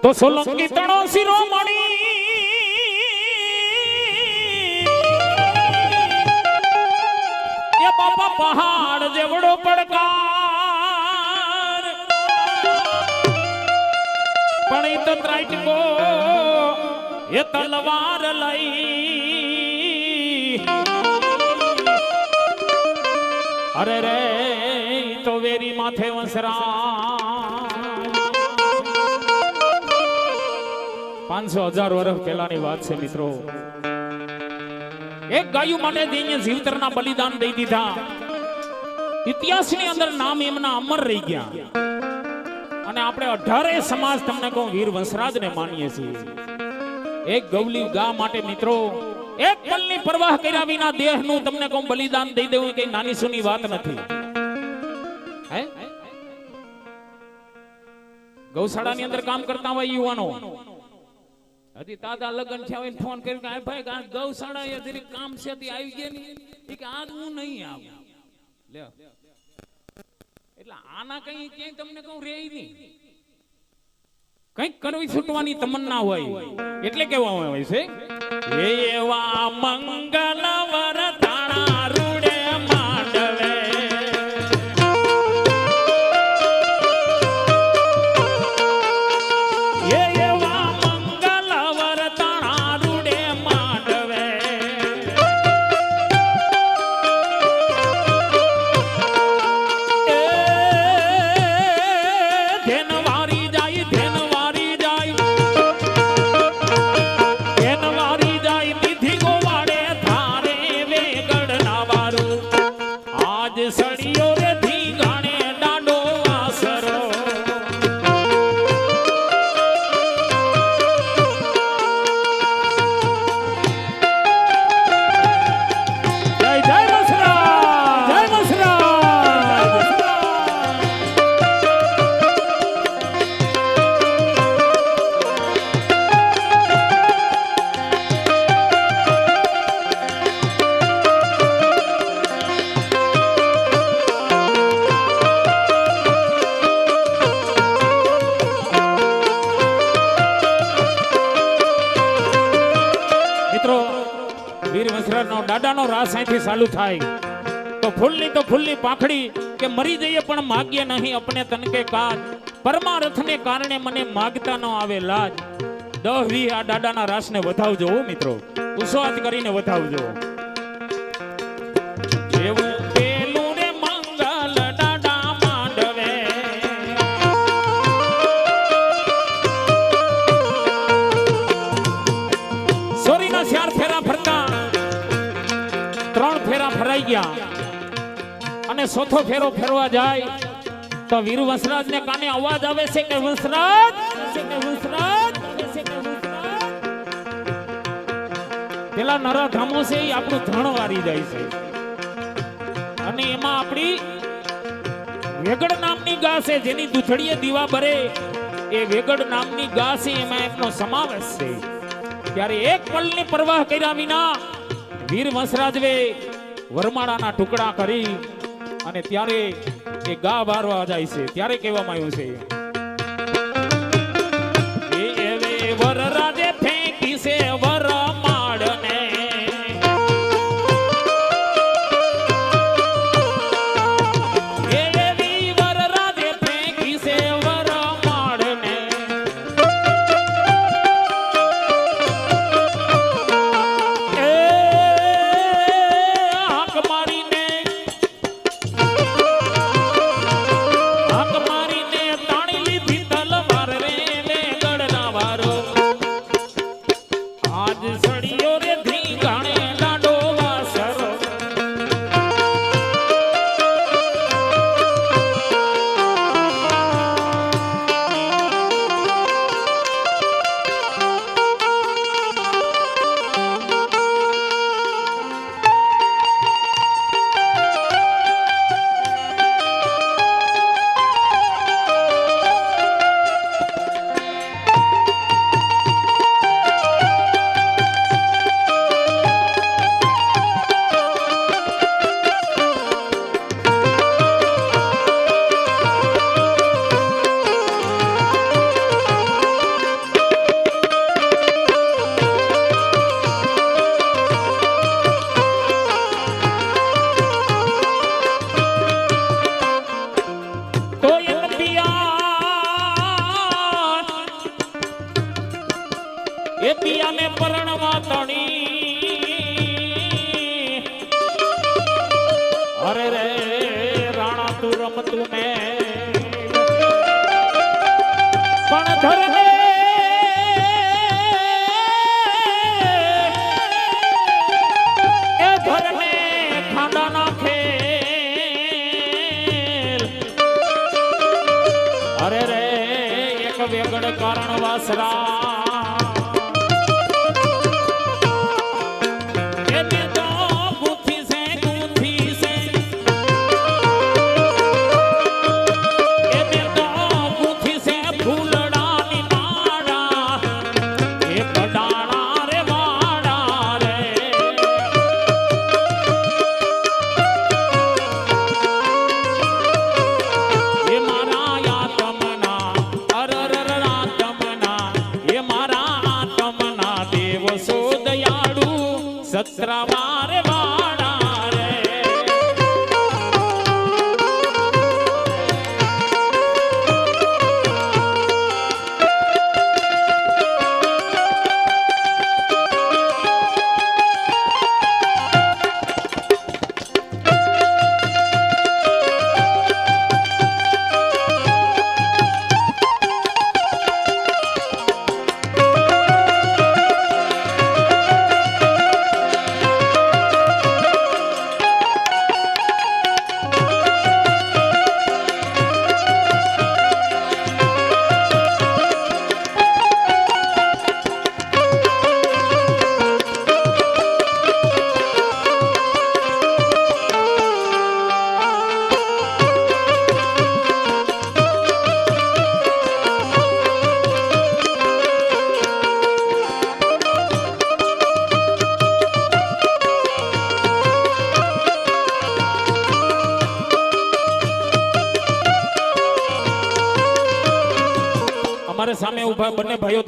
તો સોલંકી તણો શિરોમણી એ બાપા પહાડ જેવડો પડકાર પણ એ તો ત્રાટકો એ તલવાર લઈ અરે રે તો વેરી માથે વંસરા 500,000 વર્ષ પહેલાની વાત છે મિત્રો. એક ગાયું માટે દઈને જીવતરના બલિદાન દઈ દીધા. ઇતિહાસની અંદર નામ એમના અમર રહી ગયા. અને આપણે 18 સમાજ તમને કહું વીર વંશરાજને માનીએ છીએ. એક ગૌલી ગા માટે મિત્રો એક પલની પરવાહ કર્યા વિના દેહનું તમને કહું બલિદાન દઈ દેવું કઈ નાની સુની વાત નથી. હે ગૌશાળાની અંદર કામ કરતા હોય યુવાનો હજી તાતા લગન થયા હોય ફોન કર્યો કે ભાઈ ગૌશાળા એ જરી કામ છે તે આવી ગયા ની કે આજ હું નહીં આવું લે એટલે આના કઈ ક્યાંય તમને કહું રે નહીં કઈક કરવી છૂટવાની તમન્ના હોય એટલે કેવા હોય છે એવા મંગલ વરતાણા રૂડે માંડવે દાદાનો રાસ અહીંથી ચાલુ થાય તો ફૂલની પાંખડી કે મરી જઈએ પણ માગીએ નહીં અપને તન કે કાજ પરમાર્થને કારણે મને માગતા ન આવે લાજ 10-20 આ દાદાના રાસને વધાવજો મિત્રો ઉત્સાહ કરીને વધાવજો. એવું પેલું રે મંગલ દાદા માંડવે સોરીના 4 ફેરા ફરતા 3 ફેરા ફરાઈ ગયા અને ચોથો ફેરો ફેરવા જાય તો વીર વંશરાજ ને કાને અવાજ આવે છે કે વંશરાજ પેલા નરાધામો છે એ આપણું ધણ વારી જાય છે અને એમાં આપણી વેગડ નામની ગા છે જેની દૂધડીએ દીવા બરે એ વેગડ નામની ગા છે એમાં એમનો સમાવેશ છે. ત્યારે એક પલની પરવાહ કર્યા વિના વીર વંશરાજવે વરમાળાના ટુકડા કરી અને ત્યારે એ ગા બારવા જાય છે. ત્યારે કહેવામાં આવ્યું છે એ વરરાજે ફેંકી છે વરમાળને એવી વરરાજે ફેંકી છે વરમાળને હાક મારીને તાણી એ પિયાને પરણવા તણી અરે રે રાણા તું રમતું ને પણ ધરને એ ધરને ખાંડા નાખે અરે રે એક વેગડ કારણ વાસરા સત્રવારે વાડા રે અમારે સામે ઉભા બંને ભાઈઓ